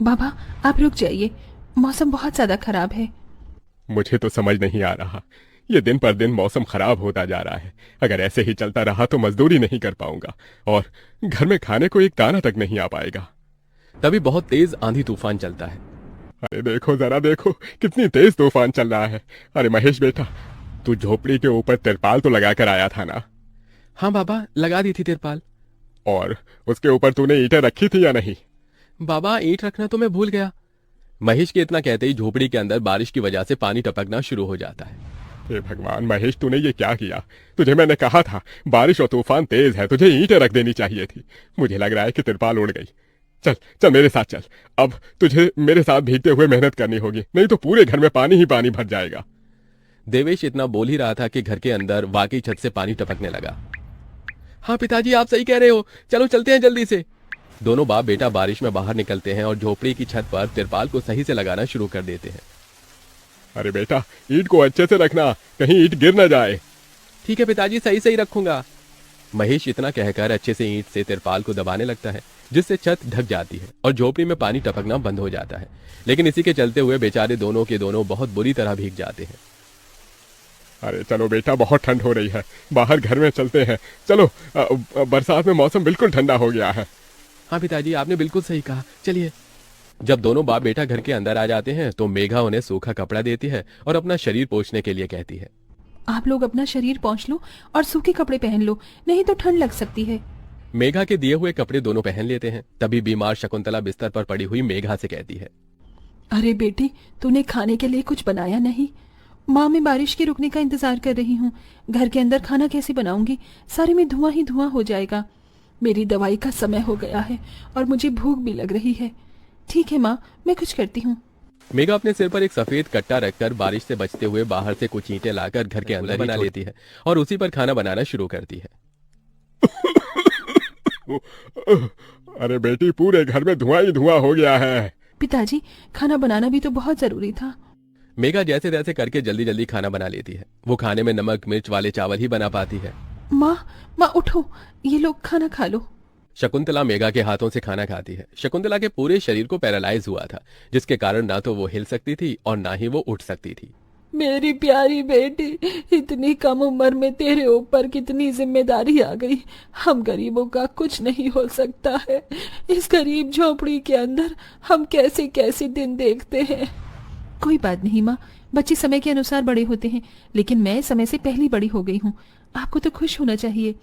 बाबा आप रुक जाइए, मौसम बहुत ज्यादा खराब है। मुझे तो समझ नहीं आ रहा, ये दिन पर दिन मौसम खराब होता जा रहा है। अगर ऐसे ही चलता रहा तो मजदूरी नहीं कर पाऊंगा और घर में खाने को एक दाना तक नहीं आ पाएगा। तभी बहुत तेज आंधी तूफान चलता है। अरे देखो जरा देखो, कितनी तेज तूफान चल रहा है। अरे महेश बेटा, तू झोपड़ी के ऊपर तिरपाल तो लगा कर आया था ना? हाँ बाबा, लगा दी थी तिरपाल। और उसके ऊपर तूने ईंटें रखी थी या नहीं? बाबा ईंट रखना तो मैं भूल गया। महेश के इतना कहते ही झोपड़ी के अंदर बारिश की वजह से पानी टपकना शुरू हो जाता है। हे भगवान महेश, तूने ये क्या किया? तुझे मैंने कहा था बारिश और तूफान तेज है, तुझे ईंटें रख देनी चाहिए थी। मुझे लग रहा है कि तिरपाल उड़ गई। चल चल मेरे साथ चल, अब तुझे मेरे साथ भीगते हुए मेहनत करनी होगी, नहीं तो पूरे घर में पानी ही पानी भर जाएगा। देवेश इतना बोल ही रहा था कि घर के अंदर वाकई छत से पानी टपकने लगा। हाँ पिताजी, आप सही कह रहे हो, चलो चलते हैं जल्दी से। दोनों बाप बेटा बारिश में बाहर निकलते हैं और झोपड़ी की छत पर तिरपाल को सही से लगाना शुरू कर देते हैं। अरे बेटा, ईंट को अच्छे से रखना, कहीं ईंट गिर न जाए। ठीक है पिताजी, सही सही रखूंगा। महेश इतना कहकर अच्छे से ईंट से तिरपाल को दबाने लगता है, जिससे छत ढक जाती है और झोपड़ी में पानी टपकना बंद हो जाता है। लेकिन इसी के चलते हुए बेचारे दोनों के दोनों बहुत बुरी तरह भीग जाते हैं। अरे चलो बेटा, बहुत ठंड हो रही है, बाहर घर में चलते हैं। चलो, बरसात में मौसम बिल्कुल ठंडा हो गया है। हाँ पिताजी, आपने बिल्कुल सही कहा, चलिए। जब दोनों बाप बेटा घर के अंदर आ जाते हैं तो मेघा उन्हें सूखा कपड़ा देती है और अपना शरीर पोंछने के लिए कहती है। आप लोग अपना शरीर पोंछ लो और सूखे कपड़े पहन लो, नहीं तो ठंड लग सकती है। मेघा के दिए हुए कपड़े दोनों पहन लेते हैं। तभी बीमार शकुंतला बिस्तर पर पड़ी हुई मेघा से कहती है, अरे बेटी, तूने खाने के लिए कुछ बनाया नहीं? माँ, मैं बारिश के रुकने का इंतजार कर रही हूँ। घर के अंदर खाना कैसे बनाऊंगी? सारे में धुआं ही धुआं हो जाएगा। मेरी दवाई का समय हो गया है और मुझे भूख भी लग रही है। ठीक है माँ, मैं कुछ करती हूँ। मेघा अपने सिर पर एक सफेद कट्टा रखकर बारिश से बचते हुए बाहर से कुछ ईंटें लाकर घर के अंदर बना लेती है और उसी पर खाना बनाना शुरू करती है। अरे बेटी, पूरे घर में धुआं ही धुआं हो गया है। पिताजी, खाना बनाना भी तो बहुत जरूरी था। मेघा जैसे तैसे करके जल्दी जल्दी खाना बना लेती है। वो खाने में नमक मिर्च वाले चावल ही बना पाती है। माँ, माँ उठो, ये लोग खाना खा लो। शकुंतला मेघा के हाथों से खाना खाती है। शकुंतला के पूरे शरीर को पैरालाइज हुआ था, जिसके कारण ना तो वो हिल सकती थी और ना ही वो उठ सकती थी। मेरी प्यारी बेटी, इतनी कम उम्र में तेरे ऊपर कितनी जिम्मेदारी आ गई। हम गरीबों का कुछ नहीं हो सकता है। इस गरीब झोपड़ी के अंदर हम कैसे कैसे दिन देखते हैं। कोई बात नहीं माँ, बच्चे समय के अनुसार बड़े होते हैं, लेकिन मैं समय से पहले बड़ी हो गई हूँ। आपको तो खुश होना चाहिए।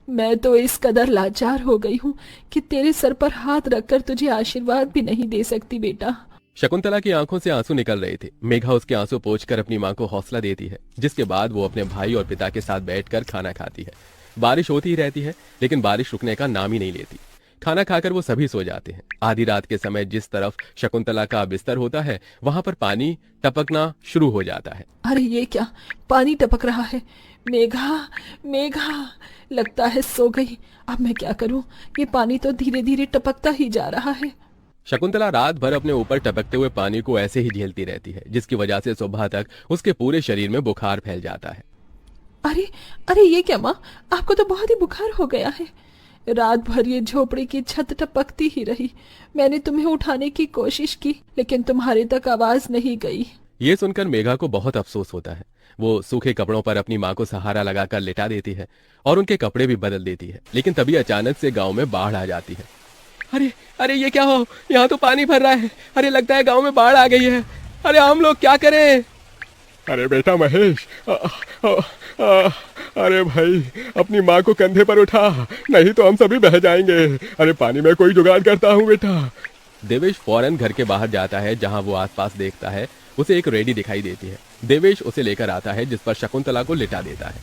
मैं तो इस कदर लाचार हो गई हूँ कि तेरे सर पर हाथ रखकर तुझे आशीर्वाद भी नहीं दे सकती बेटा। शकुंतला की आंखों से आंसू निकल रहे थे। मेघा उसके आंसू पोंछकर अपनी मां को हौसला देती है, जिसके बाद वो अपने भाई और पिता के साथ बैठकर खाना खाती है। बारिश होती ही रहती है, लेकिन बारिश रुकने का नाम ही नहीं लेती। खाना खाकर वो सभी सो जाते हैं। आधी रात के समय जिस तरफ शकुंतला का बिस्तर होता है, वहां पर पानी टपकना शुरू हो जाता है। अरे ये क्या, पानी टपक रहा है। मेघा, मेघा, लगता है सो गई। अब मैं क्या करूं? ये पानी तो धीरे धीरे टपकता ही जा रहा है। शकुंतला रात भर अपने ऊपर टपकते हुए पानी को ऐसे ही झेलती रहती है, जिसकी वजह से सुबह तक उसके पूरे शरीर में बुखार फैल जाता है। अरे अरे ये क्या माँ, आपको तो बहुत ही बुखार हो गया है। रात भर ये झोपड़ी की छत टपकती ही रही। मैंने तुम्हें उठाने की कोशिश की, लेकिन तुम्हारे तक आवाज नहीं गई। ये सुनकर मेघा को बहुत अफसोस होता है। वो सूखे कपड़ों पर अपनी माँ को सहारा लगाकर लिटा देती है और उनके कपड़े भी बदल देती है। लेकिन तभी अचानक से गांव में बाढ़ आ जाती है। अरे अरे ये क्या हो, यहाँ तो पानी भर रहा है। अरे लगता है गांव में बाढ़ आ गई है। अरे हम लोग क्या करें? अरे बेटा महेश, अरे भाई, अपनी माँ को कंधे पर उठा, नहीं तो हम सभी बह जाएंगे। अरे पानी में कोई जुगाड़ करता हूँ बेटा। देवेश फौरन घर के बाहर जाता है। जहां वो आसपास देखता है, उसे एक रेडी दिखाई देती है। देवेश उसे लेकर आता है, जिस पर शकुंतला को लिटा देता है।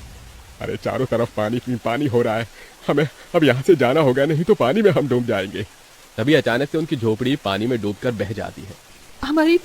अरे चारों तरफ पानी पानी हो रहा है, हमें अब यहाँ से जाना होगा, नहीं तो पानी में हम डूब जाएंगे। तभी अचानक से उनकी झोपड़ी पानी में डूबकर बह जाती है। हमारी